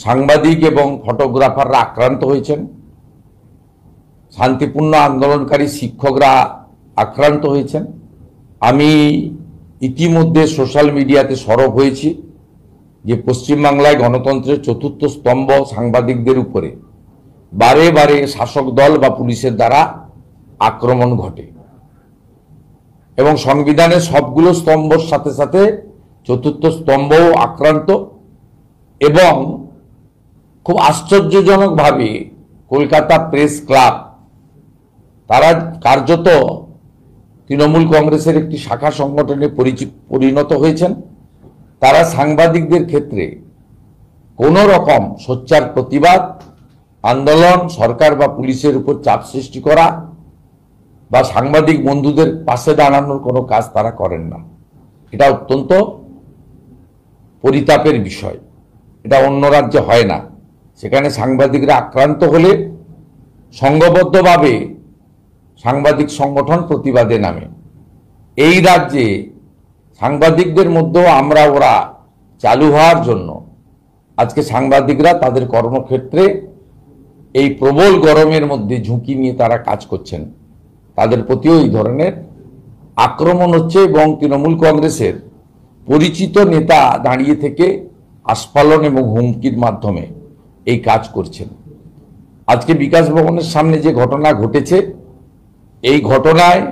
সাংবাদিক এবং ফটোগ্রাফাররা আক্রান্ত হয়েছেন, শান্তিপূর্ণ আন্দোলনকারী শিক্ষকরা আক্রান্ত হয়েছেন। আমি ইতিমধ্যে সোশ্যাল মিডিয়াতে সরব হয়েছি যে পশ্চিমবাংলায় গণতন্ত্রের চতুর্থ স্তম্ভ সাংবাদিকদের উপরে বারে বারে শাসক দল বা পুলিশের দ্বারা আক্রমণ ঘটে এবং সংবিধানের সবগুলো স্তম্ভর সাথে সাথে চতুর্থ স্তম্ভও আক্রান্ত। এবং খুব আশ্চর্যজনকভাবে কলকাতা প্রেস ক্লাব তারা কার্যত তৃণমূল কংগ্রেসের একটি শাখা সংগঠনে পরিণত হয়েছেন। তারা সাংবাদিকদের ক্ষেত্রে কোনো রকম সোচ্চার প্রতিবাদ, আন্দোলন, সরকার বা পুলিশের উপর চাপ সৃষ্টি করা বা সাংবাদিক বন্ধুদের পাশে দাঁড়ানোর কোনো কাজ তারা করেন না। এটা অত্যন্ত পরিতাপের বিষয়। এটা অন্য রাজ্যে হয় না। সেখানে সাংবাদিকরা আক্রান্ত হলে সংঘবদ্ধভাবে সাংবাদিক সংগঠন প্রতিবাদে নামে। এই রাজ্যে সাংবাদিকদের মধ্যেও ওরা চালু হওয়ার জন্য আজকে সাংবাদিকরা তাদের কর্মক্ষেত্রে এই প্রবল গরমের মধ্যে ঝুঁকি নিয়ে তারা কাজ করছেন। তাদের প্রতিও এই ধরনের আক্রমণ হচ্ছে এবং তৃণমূল কংগ্রেসের পরিচিত নেতা দাঁড়িয়ে থেকে আস্ফালন এবং হুমকির মাধ্যমে এই কাজ করছেন। আজকে বিকাশ ভবনের সামনে যে ঘটনা ঘটেছে, এই ঘটনায়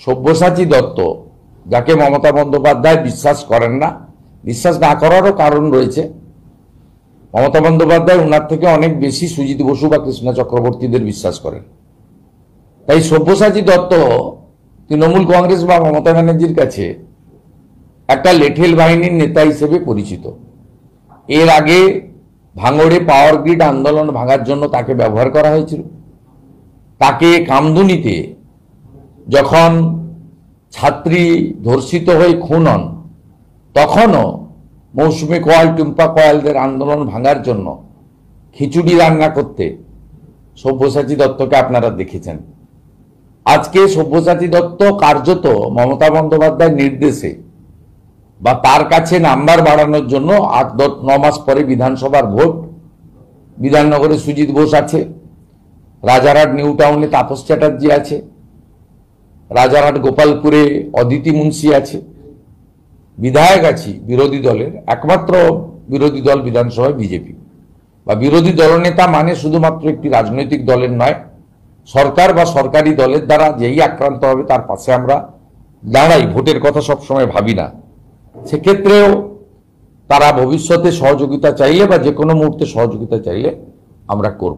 সব্যসাচী দত্ত, যাকে মমতা বন্দ্যোপাধ্যায় বিশ্বাস করেন না, বিশ্বাস না করারও কারণ রয়েছে। মমতা বন্দ্যোপাধ্যায় ওনার থেকে অনেক বেশি সুজিত বসু বা কৃষ্ণা চক্রবর্তীদের বিশ্বাস করেন। তাই সব্যসাচী দত্ত তৃণমূল কংগ্রেস বা মমতা ব্যানার্জির কাছে একটা লেঠেল বাহিনীর নেতা হিসেবে পরিচিত। এর আগে ভাঙড়ে পাওয়ার গ্রিড আন্দোলন ভাঙার জন্য তাকে ব্যবহার করা হয়েছিল। তাকে কামদুনিতে যখন ছাত্রী ধর্ষিত হয়ে খুন হন, তখনও মৌসুমী কয়াল, টুম্পা কয়ালদের আন্দোলন ভাঙার জন্য খিচুড়ি রান্না করতে সব্যসাচী দত্তকে আপনারা দেখেছেন। আজকে সব্যসাচী দত্ত কার্যত মমতা বন্দ্যোপাধ্যায়ের নির্দেশে বা তার কাছে নাম্বার বাড়ানোর জন্য 8-9 মাস পরে বিধানসভার ভোট, বিধাননগরে সুজিত বোস আছে, রাজারহাট নিউ টাউনে তাপস চ্যাটার্জি আছে, রাজারহাট গোপালপুরে অদিতি মুন্সি আছে, বিধায়ক আছে বিরোধী দলের, একমাত্র বিরোধী দল বিধানসভায় বিজেপি। বা বিরোধী দলনেতা মানে শুধুমাত্র একটি রাজনৈতিক দলের নয়, সরকার বা সরকারি দলের দ্বারা যেই আক্রান্ত হবে তার পাশে আমরা দাঁড়াই, ভোটের কথা সবসময় ভাবি না। সেক্ষেত্রেও তারা ভবিষ্যতে সহযোগিতা চাইলে বা যে কোনো মুহূর্তে সহযোগিতা চাইলে আমরা করব।